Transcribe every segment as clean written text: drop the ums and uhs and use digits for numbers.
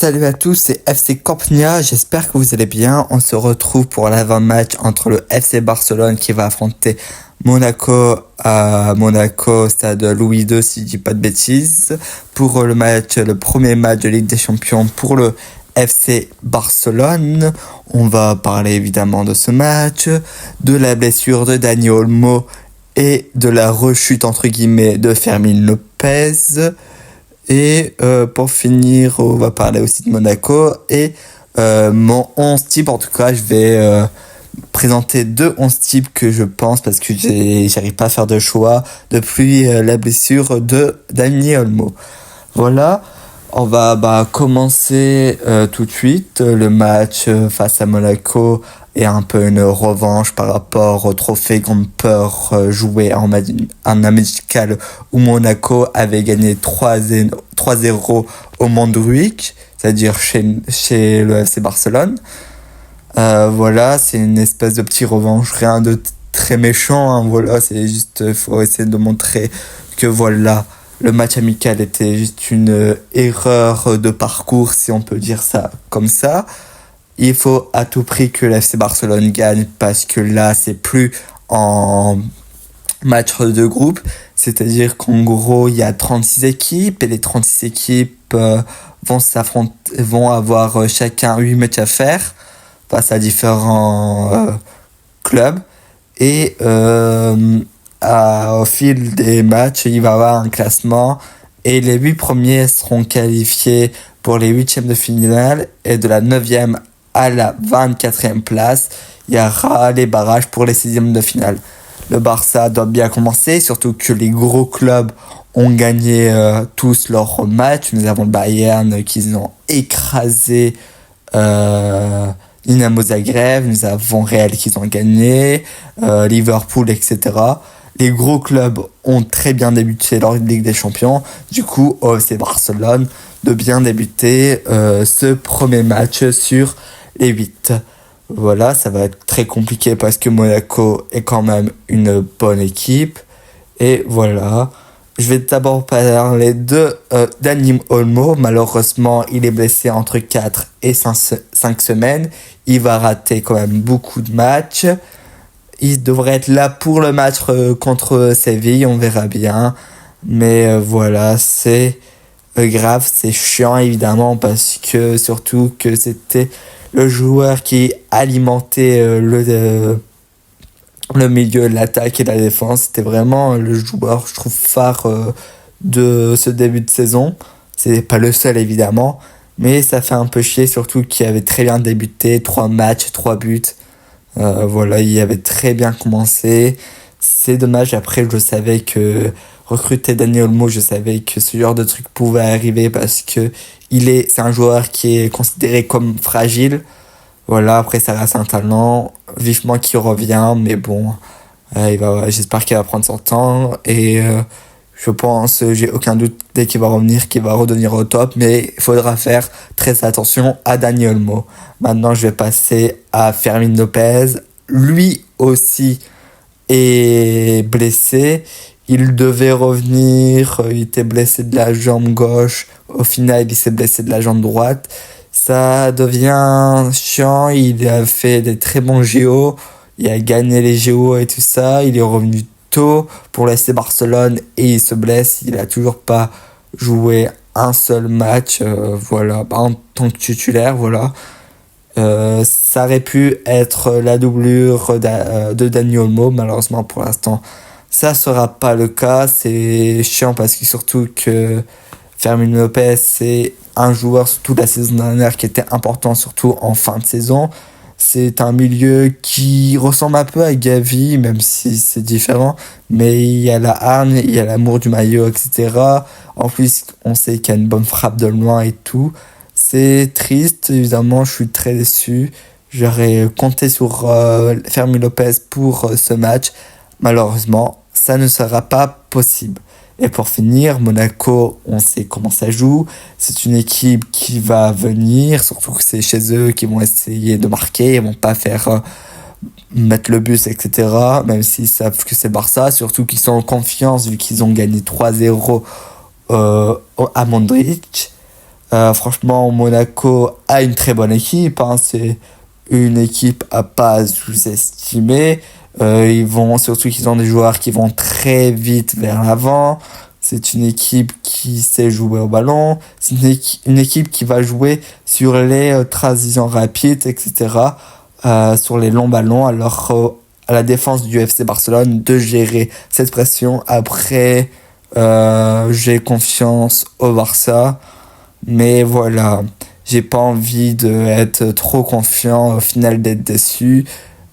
Salut à tous, c'est FC Campnia, j'espère que vous allez bien. On se retrouve pour l'avant-match entre le FC Barcelone qui va affronter Monaco à Monaco, stade Louis II si je dis pas de bêtises, pour le premier match de Ligue des Champions pour le FC Barcelone. On va parler évidemment de ce match, de la blessure de Dani Olmo et de la rechute entre guillemets de Fermín López. Et pour finir, on va parler aussi de Monaco et mon 11 type. En tout cas, je vais présenter deux 11 types que je pense parce que j'arrive pas à faire de choix depuis la blessure de Dani Olmo. Voilà, on va commencer tout de suite. Le match face à Monaco est un peu une revanche par rapport au trophée qu'on peut jouer en amical où Monaco avait gagné 3-0 au Montjuïc, c'est-à-dire chez le FC Barcelone. Voilà, c'est une espèce de petit revanche, rien de très méchant, hein, voilà, c'est juste, faut essayer de montrer que voilà, le match amical était juste une erreur de parcours, si on peut dire ça comme ça. Il faut à tout prix que l'FC Barcelone gagne parce que là, c'est plus en match de groupe. C'est-à-dire qu'en gros, il y a 36 équipes et les 36 équipes vont avoir chacun 8 matchs à faire face à différents clubs. Et au fil des matchs, il va y avoir un classement et les 8 premiers seront qualifiés pour les 8e de finale et de la 9e à la 24e place, il y aura les barrages pour les 6e de finale. Le Barça doit bien commencer, surtout que les gros clubs ont gagné tous leurs matchs. Nous avons le Bayern qui ont écrasé Dynamo Zagreb, nous avons Real qui ont gagné, Liverpool, etc. Les gros clubs ont très bien débuté leur Ligue des Champions. Du coup, c'est Barcelone de bien débuter ce premier match sur les 8. Voilà, ça va être très compliqué parce que Monaco est quand même une bonne équipe. Et voilà, je vais d'abord parler de Dani Olmo. Malheureusement, il est blessé entre 4 et 5 semaines. Il va rater quand même beaucoup de matchs. Il devrait être là pour le match contre Séville, on verra bien. Mais voilà, c'est grave, c'est chiant évidemment parce que surtout que c'était le joueur qui alimentait le milieu, l'attaque et la défense. C'était vraiment le joueur, je trouve, phare de ce début de saison. C'est pas le seul évidemment, mais ça fait un peu chier, surtout qu'il avait très bien débuté, 3 matchs, 3 buts. Voilà, il avait très bien commencé. C'est dommage, après je savais que recruter Dani Olmo, je savais que ce genre de truc pouvait arriver parce que c'est un joueur qui est considéré comme fragile. Voilà, après ça reste un talent, vivement qu'il revient, mais bon, j'espère qu'il va prendre son temps et je pense, j'ai aucun doute dès qu'il va revenir, qu'il va redevenir au top, mais il faudra faire très attention à Dani Olmo. Maintenant, je vais passer à Fermín López. Lui aussi est blessé. Il devait revenir, il était blessé de la jambe gauche. Au final, il s'est blessé de la jambe droite. Ça devient chiant. Il a fait des très bons JO. Il a gagné les JO et tout ça. Il est revenu tôt pour l'FC Barcelone et il se blesse. Il a toujours pas joué un seul match. Voilà, en tant que titulaire, voilà. Ça aurait pu être la doublure de Dani Olmo. Malheureusement, pour l'instant, ça sera pas le cas. C'est chiant parce que surtout que Fermín López, c'est un joueur, surtout la saison dernière, qui était important, surtout en fin de saison. C'est un milieu qui ressemble un peu à Gavi, même si c'est différent. Mais il y a la hargne, il y a l'amour du maillot, etc. En plus, on sait qu'il y a une bonne frappe de loin et tout. C'est triste, évidemment, je suis très déçu. J'aurais compté sur Fermín López pour ce match. Malheureusement, ça ne sera pas possible. Et pour finir, Monaco, on sait comment ça joue. C'est une équipe qui va venir, surtout que c'est chez eux qui vont essayer de marquer. Ils vont pas faire mettre le bus, etc. Même s'ils savent que c'est Barça. Surtout qu'ils sont en confiance vu qu'ils ont gagné 3-0 à Montjuïc. Franchement, Monaco a une très bonne équipe, hein. C'est une équipe à pas sous-estimer. Surtout qu'ils ont des joueurs qui vont très vite vers l'avant. C'est une équipe qui sait jouer au ballon. C'est une équipe qui va jouer sur les transitions rapides, etc. Sur les longs ballons. Alors, à la défense du FC Barcelone de gérer cette pression. Après, j'ai confiance au Barça. Mais voilà, j'ai pas envie d'être trop confiant, au final d'être déçu.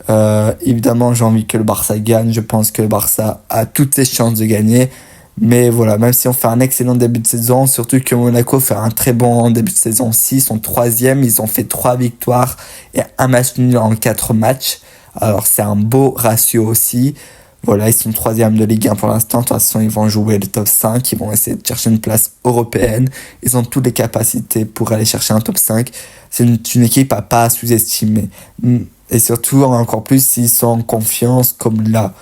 Évidemment, j'ai envie que le Barça gagne. Je pense que le Barça a toutes ses chances de gagner. Mais voilà, même si on fait un excellent début de saison, surtout que Monaco fait un très bon début de saison aussi, ils sont troisième, ils ont fait 3 victoires et un match nul en 4 matchs. Alors c'est un beau ratio aussi. Voilà, ils sont troisième de Ligue 1 pour l'instant. De toute façon, ils vont jouer le top 5, ils vont essayer de chercher une place européenne. Ils ont toutes les capacités pour aller chercher un top 5. C'est une équipe à pas sous-estimer. Et surtout, encore plus, s'ils sont en confiance comme là.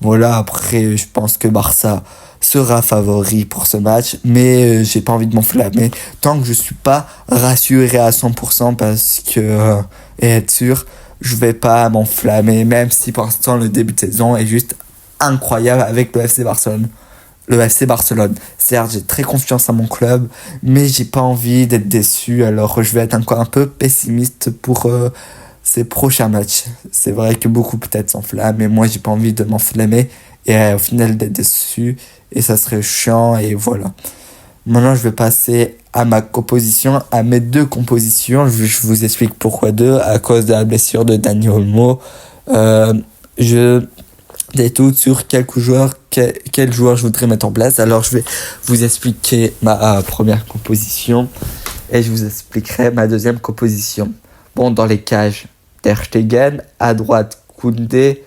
Voilà, après, je pense que Barça sera favori pour ce match, mais j'ai pas envie de m'enflammer tant que je suis pas rassuré à 100% parce que, et être sûr, je vais pas m'enflammer, même si pour l'instant le début de saison est juste incroyable avec le FC Barcelone. Le FC Barcelone. Certes, j'ai très confiance à mon club, mais j'ai pas envie d'être déçu, alors je vais être encore un peu pessimiste pour ces prochains matchs. C'est vrai que beaucoup peut-être s'enflamment, mais moi j'ai pas envie de m'enflammer et au final d'être déçu, et ça serait chiant, et voilà. Maintenant, je vais passer à ma composition, à mes 2 compositions. Je vous explique pourquoi 2. À cause de la blessure de Dani Olmo, je détourne sur quel joueur je voudrais mettre en place. Alors, je vais vous expliquer ma première composition et je vous expliquerai ma deuxième composition. Bon, dans les cages, Ter Stegen, à droite, Koundé,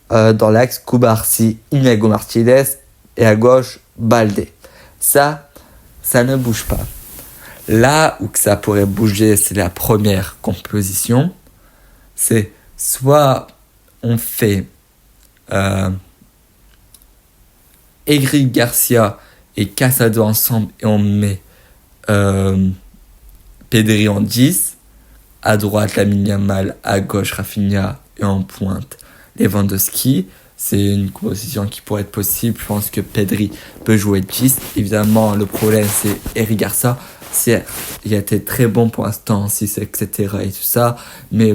dans l'axe, Cubarsí, Iñigo Martinez, et à gauche, Baldé. Ça ne bouge pas. Là où que ça pourrait bouger, c'est la première composition. C'est soit on fait Eric Garcia et Casado ensemble et on met Pedri en 10, à droite Lamine Yamal, à gauche Rafinha et en pointe Lewandowski. C'est une composition qui pourrait être possible. Je pense que Pedri peut jouer 10. Évidemment, le problème, c'est Eric Garcia. Il a été très bon pour l'instant, 6, etc. et tout ça. Mais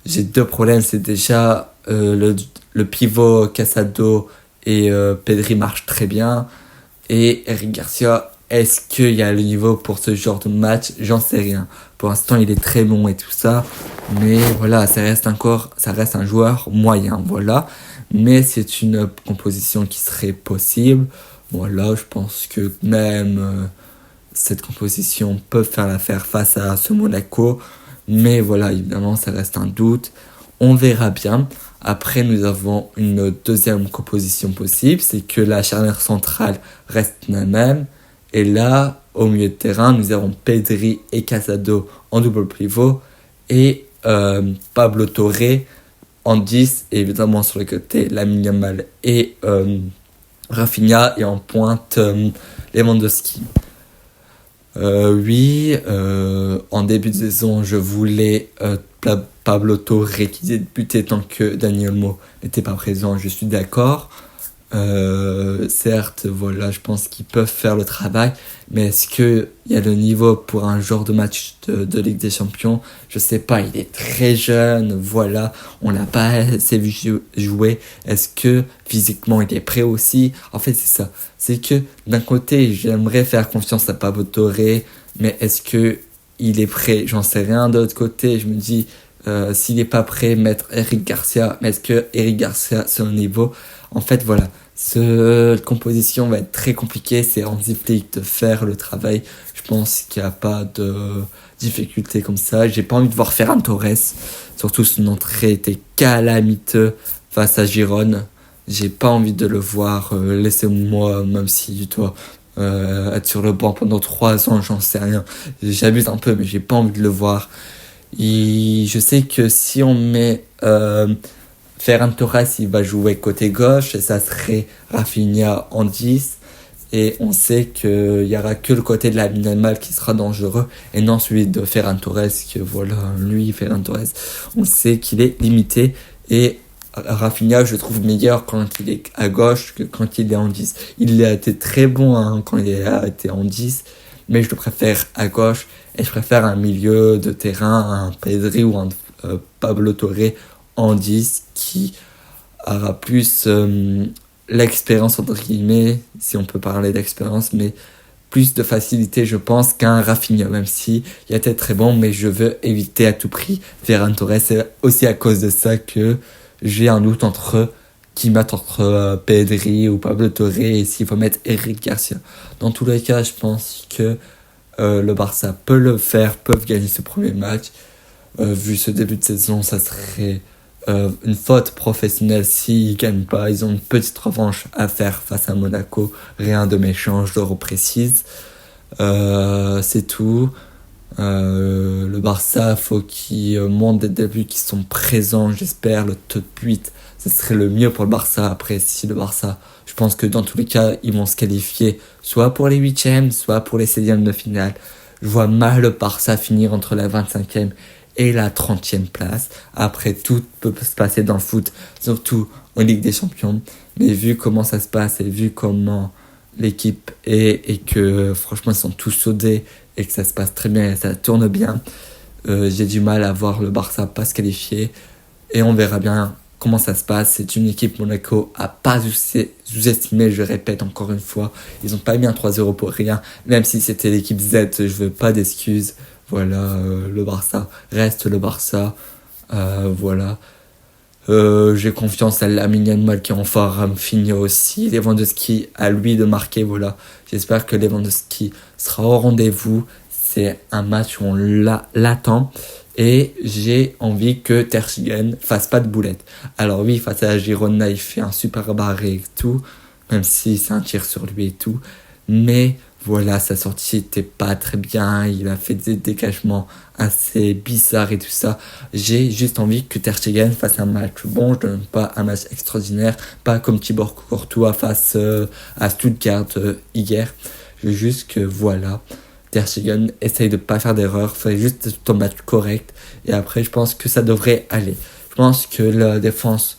j'ai 2 problèmes. C'est déjà le pivot Casado et Pedri marchent très bien. Et Eric Garcia, est-ce qu'il y a le niveau pour ce genre de match? J'en sais rien. Pour l'instant, il est très bon et tout ça. Mais voilà, ça reste un joueur moyen. Voilà. Mais c'est une composition qui serait possible. Voilà, je pense que même cette composition peut faire l'affaire face à ce Monaco. Mais voilà, évidemment, ça reste un doute. On verra bien. Après, nous avons une deuxième composition possible. C'est que la charnière centrale reste la même. Et là, au milieu de terrain, nous avons Pedri et Casado en double pivot. Et Pablo Torre en 10, et évidemment sur le côté Lamine Yamal et Rafinha, et en pointe Lewandowski. En début de saison, je voulais Pablo Torre qui débutait tant que Dani Olmo n'était pas présent, je suis d'accord. Certes, voilà, je pense qu'ils peuvent faire le travail, mais est-ce qu'il y a le niveau pour un genre de match de Ligue des Champions? Je sais pas, il est très jeune, voilà, on l'a pas assez vu jouer. Est-ce que physiquement il est prêt aussi? En fait, c'est ça. C'est que d'un côté, j'aimerais faire confiance à Pablo Torre, mais est-ce que il est prêt? J'en sais rien. De l'autre côté, je me dis, s'il n'est pas prêt, mettre Eric Garcia, mais est-ce que Eric Garcia, c'est au niveau? En fait, voilà. Cette composition va être très compliquée. C'est Hansi Flick de faire le travail. Je pense qu'il n'y a pas de difficulté comme ça. J'ai pas envie de voir Ferran Torres. Surtout son entrée était calamiteux face à Girone. J'ai pas envie de le voir. Laissez-moi, même si je dois être sur le banc pendant 3 ans, j'en sais rien. J'abuse un peu, mais j'ai pas envie de le voir. Je sais que si on met Ferran Torres, il va jouer côté gauche, et ça serait Rafinha en 10. Et on sait qu'il n'y aura que le côté de Lamine Yamal qui sera dangereux et non celui de Ferran Torres, que voilà, lui, Ferran Torres, on sait qu'il est limité. Et Rafinha, je le trouve meilleur quand il est à gauche que quand il est en 10. Il a été très bon quand il a été en 10, mais je le préfère à gauche et je préfère un milieu de terrain, un Pedri ou un Pablo Torre en 10 qui aura plus l'expérience entre guillemets, si on peut parler d'expérience, mais plus de facilité je pense qu'un Rafinha, même si il était très bon, mais je veux éviter à tout prix Ferran Torres. C'est aussi à cause de ça que j'ai un doute qui mettent entre Pedri ou Pablo Torre et s'il faut mettre Eric Garcia. Dans tous les cas, je pense que le Barça peut le faire, peuvent gagner ce premier match. Vu ce début de saison, ça serait une faute professionnelle s'ils ne gagnent pas. Ils ont une petite revanche à faire face à Monaco. Rien de méchant, je le reprécise. C'est tout. Le Barça, faut qu'ils montrent des débuts qui sont présents. J'espère le top 8, ce serait le mieux pour le Barça. Après, si le Barça, je pense que dans tous les cas, ils vont se qualifier soit pour les 8e, soit pour les 16e de finale. Je vois mal le Barça finir entre la 25e et la 30e place. Après, tout peut se passer dans le foot, surtout en Ligue des Champions. Mais vu comment ça se passe et vu comment l'équipe est et que franchement ils sont tous soudés et que ça se passe très bien et ça tourne bien, j'ai du mal à voir le Barça pas se qualifier et on verra bien comment ça se passe. C'est une équipe Monaco à pas sous-estimer, je répète encore une fois, ils ont pas mis un 3-0 pour rien, même si c'était l'équipe Z, je veux pas d'excuses. Voilà, le Barça reste le Barça, voilà. J'ai confiance à Lamine Yamal qui est en forme, Rafinha aussi, Lewandowski à lui de marquer, voilà. J'espère que Lewandowski sera au rendez-vous. C'est un match où on l'attend et j'ai envie que Ter Stegen fasse pas de boulette. Alors oui, face à la Girona, il fait un super barré et tout, même si c'est un tir sur lui et tout, mais voilà, sa sortie n'était pas très bien, il a fait des dégagements assez bizarres et tout ça. J'ai juste envie que Ter Stegen fasse un match bon, je ne donne pas un match extraordinaire, pas comme Thibaut Courtois face à Stuttgart hier. Je veux juste que voilà, Ter Stegen essaye de pas faire d'erreur, fait juste ton match correct et après je pense que ça devrait aller. Je pense que la défense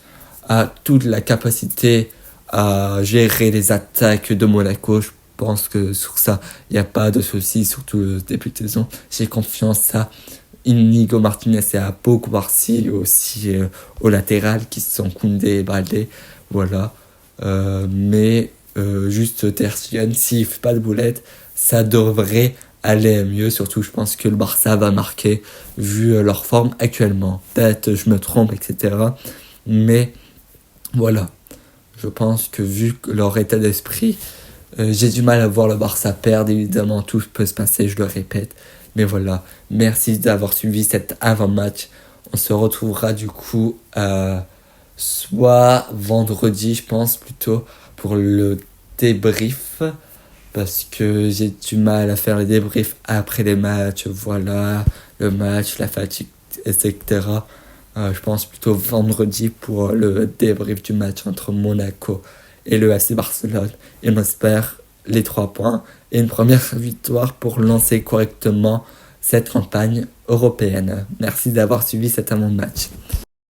a toute la capacité à gérer les attaques de Monaco. Je pense que sur ça, il n'y a pas de souci, surtout le début de saison. J'ai confiance à Inigo Martinez et à Pau Cubarsí, aussi au latéral, qui sont Koundé et Baldé. Voilà. Mais juste Ter Stegen, s'il ne fait pas de boulette, ça devrait aller mieux. Surtout, je pense que le Barça va marquer, vu leur forme actuellement. Peut-être je me trompe, etc. Mais voilà. Je pense que vu leur état d'esprit, j'ai du mal à voir le Barça perdre. Évidemment, tout peut se passer, je le répète. Mais voilà, merci d'avoir suivi cet avant-match. On se retrouvera du coup soit vendredi, je pense, plutôt, pour le débrief. Parce que j'ai du mal à faire les débriefs après les matchs. Voilà, le match, la fatigue, etc. Je pense plutôt vendredi pour le débrief du match entre Monaco et le FC Barcelone. Et on espère les 3 points et une première victoire pour lancer correctement cette campagne européenne. Merci d'avoir suivi cet avant-match.